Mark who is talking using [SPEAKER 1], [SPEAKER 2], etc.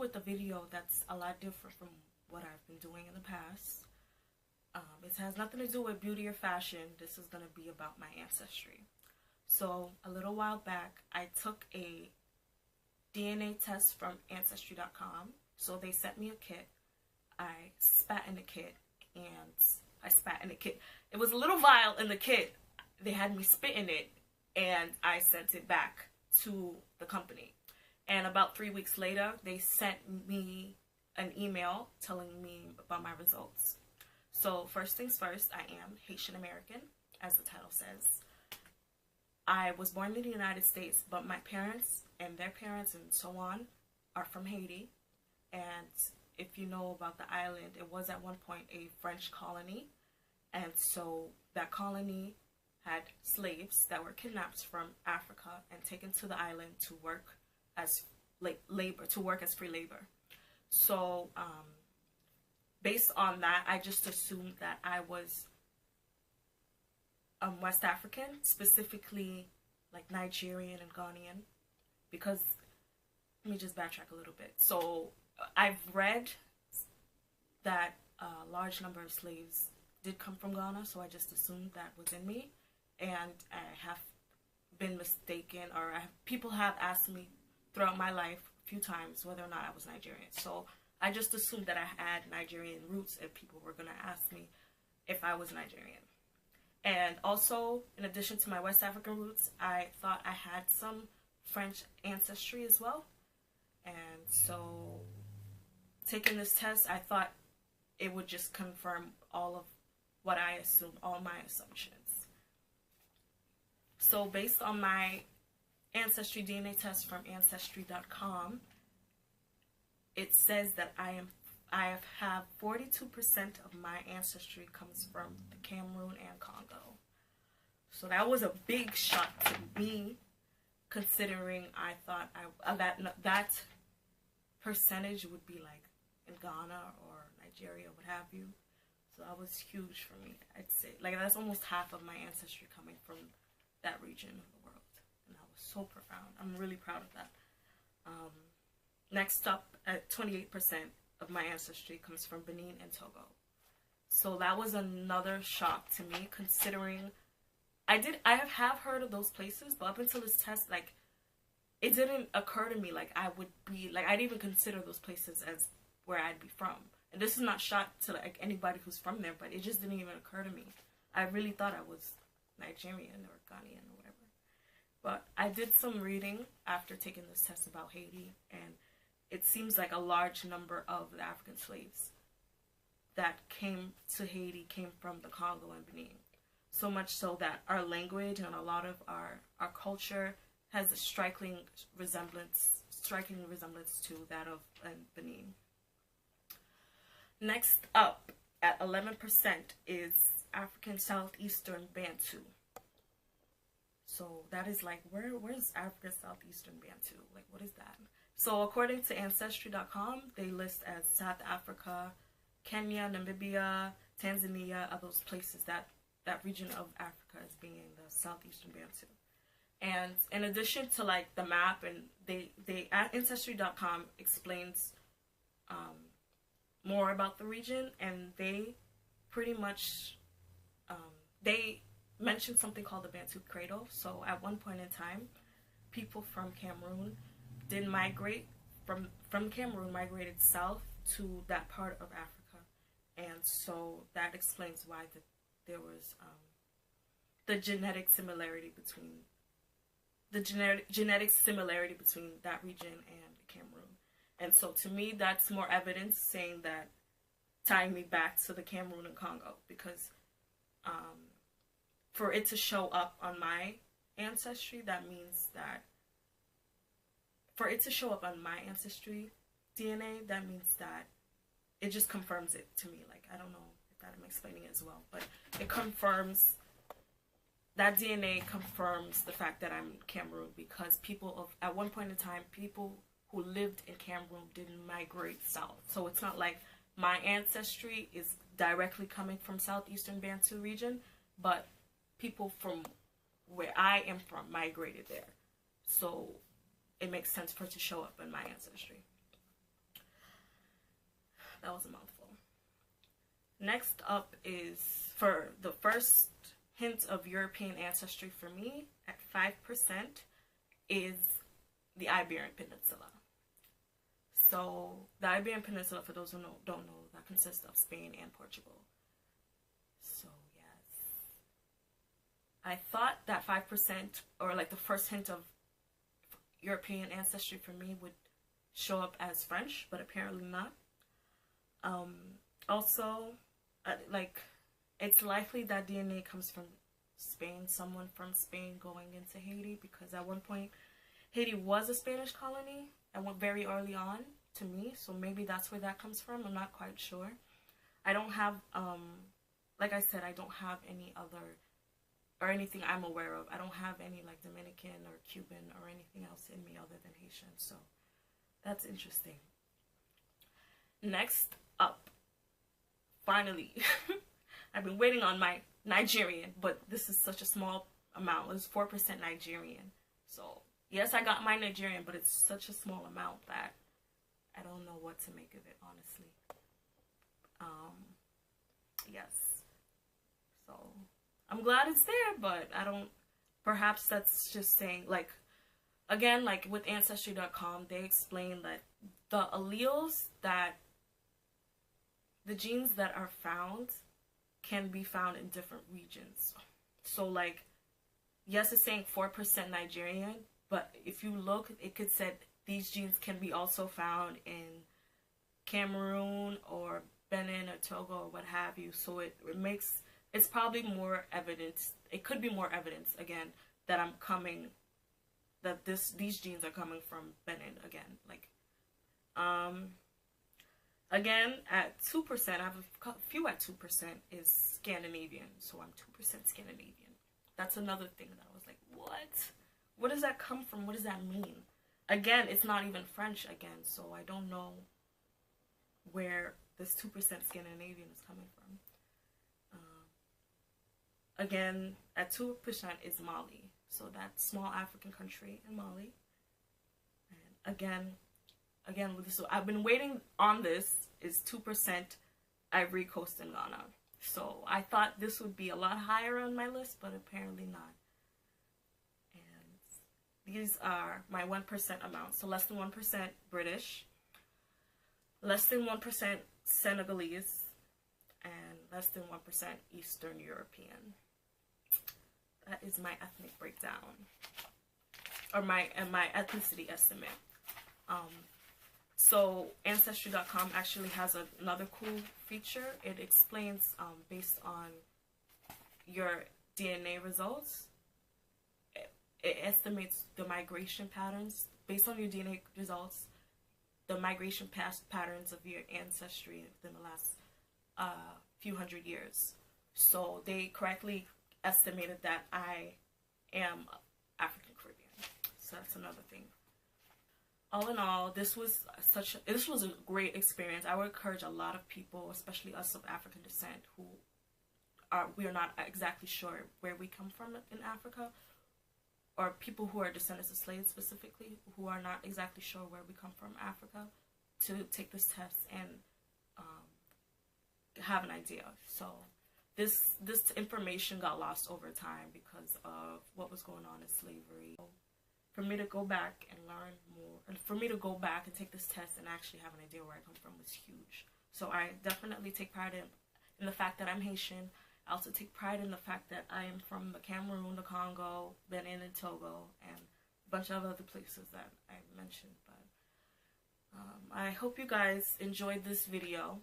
[SPEAKER 1] with a video that's a lot different from what I've been doing in the past. It has nothing to do with beauty or fashion. This is going to be about my ancestry. So a little while back, I took a DNA test from Ancestry.com. So they sent me a kit. I spat in the kit, It was a little vial in the kit. They had me spit in it, and I sent it back to the company. And about 3 weeks later, they sent me an email telling me about my results. So first things first, I am Haitian American, as the title says. I was born in the United States, but my parents and their parents and so on are from Haiti. And if you know about the island, it was at one point a French colony. And so that colony had slaves that were kidnapped from Africa and taken to the island to work as free labor. So based on that, I just assumed that I was West African, specifically like Nigerian and Ghanaian, because let me just backtrack a little bit. So I've read that a large number of slaves did come from Ghana, so I just assumed that was in me, and I have been mistaken, or people have asked me throughout my life a few times whether or not I was Nigerian. So I just assumed that I had Nigerian roots, and people were going to ask me if I was Nigerian. And also, in addition to my West African roots, I thought I had some French ancestry as well. And so, taking this test, I thought it would just confirm all of what I assumed, all my assumptions. So, based on my Ancestry DNA test from Ancestry.com, it says that I have 42% of my ancestry comes from the Cameroon and Congo. So that was a big shock to me, considering I thought that percentage would be like in Ghana or Nigeria, what have you. So that was huge for me. I'd say like that's almost half of my ancestry coming from that region of the world, and that was so profound. I'm really proud of that. Next up, at 28% of my ancestry comes from Benin and Togo. So that was another shock to me, considering I have heard of those places, but up until this test, like, it didn't occur to me like I would be, like, I'd even consider those places as where I'd be from. And this is not shot to, like, anybody who's from there, but it just didn't even occur to me. I really thought I was Nigerian or Ghanaian or whatever. But I did some reading after taking this test about Haiti, and it seems like a large number of the African slaves that came to Haiti came from the Congo and Benin. So much so that our language and a lot of our culture has a striking resemblance to that of Benin. Next up, at 11%, is African Southeastern Bantu. So that is like, where's African Southeastern Bantu? Like, what is that? So according to Ancestry.com, they list as South Africa, Kenya, Namibia, Tanzania, are those places that region of Africa as being the Southeastern Bantu. And in addition to like the map, and they Ancestry.com explains more about the region, and they pretty much they mentioned something called the Bantu Cradle. So at one point in time, people from Cameroon did migrate from Cameroon, migrated south to that part of Africa, and so that explains why there was the genetic similarity between that region and Cameroon. And so to me, that's more evidence saying that, tying me back to the Cameroon and Congo, because for it to show up on my ancestry, that means that for it to show up on my ancestry DNA, that means that it just confirms it to me. Like, I don't know if that I'm explaining it as well, but it confirms, that DNA confirms the fact that I'm Cameroon, because at one point in time, people who lived in Cameroon didn't migrate south. So it's not like my ancestry is directly coming from Southeastern Bantu region, but people from where I am from migrated there. So it makes sense for it to show up in my ancestry. that was a mouthful. Next up is, for the first hint of European ancestry for me, at 5%, is the Iberian Peninsula. So the Iberian Peninsula, for those who don't know, that consists of Spain and Portugal. So yes, I thought that 5%, or like the first hint of European ancestry for me, would show up as French, but apparently not. Also, like, it's likely that DNA comes from Spain, someone from Spain going into Haiti, because at one point Haiti was a Spanish colony and went very early on to me, so maybe that's where that comes from. I'm not quite sure. I don't have, like I said, I don't have any other, or anything I'm aware of. I don't have any like Dominican or Cuban or anything else in me other than Haitian, so that's interesting. Next up, finally, I've been waiting on my Nigerian, but this is such a small amount. It's 4% Nigerian. So yes, I got my Nigerian, but it's such a small amount that I don't know what to make of it, honestly. Yes. So I'm glad it's there, but I don't, perhaps that's just saying, like, again, like with Ancestry.com, they explain that the alleles, that the genes that are found can be found in different regions. So like, yes, it's saying 4% Nigerian, but if you look, it could say these genes can be also found in Cameroon or Benin or Togo or what have you. So it makes, it's probably more evidence, it could be more evidence, again, that I'm coming, that these genes are coming from Benin again. Like, again, at 2%, I have a few at 2% is Scandinavian, so I'm 2% Scandinavian. That's another thing that I was like, what? What does that come from? What does that mean? Again, it's not even French again, so I don't know where this 2% Scandinavian is coming from. Again, at 2% is Mali, so that small African country in Mali. And again, with this, so I've been waiting on this, is 2% Ivory Coast and Ghana. So I thought this would be a lot higher on my list, but apparently not. And these are my 1% amount. So less than 1% British, less than 1% Senegalese, and less than 1% Eastern European. That is my ethnic breakdown, or my ethnicity estimate. So Ancestry.com actually has another cool feature. It explains, based on your DNA results, it estimates the migration patterns. Based on your DNA results, the migration patterns of your ancestry within the last few hundred years. So they correctly estimated that I am African Caribbean. So that's another thing. All in all, this was a great experience. I would encourage a lot of people, especially us of African descent, we are not exactly sure where we come from in Africa, or people who are descendants of slaves specifically, who are not exactly sure where we come from Africa, to take this test and have an idea. So this information got lost over time because of what was going on in slavery. For me to go back and learn more, and for me to go back and take this test and actually have an idea where I come from was huge. So I definitely take pride in the fact that I'm Haitian. I also take pride in the fact that I am from the Cameroon, the Congo, Benin, and Togo, and a bunch of other places that I mentioned. But I hope you guys enjoyed this video.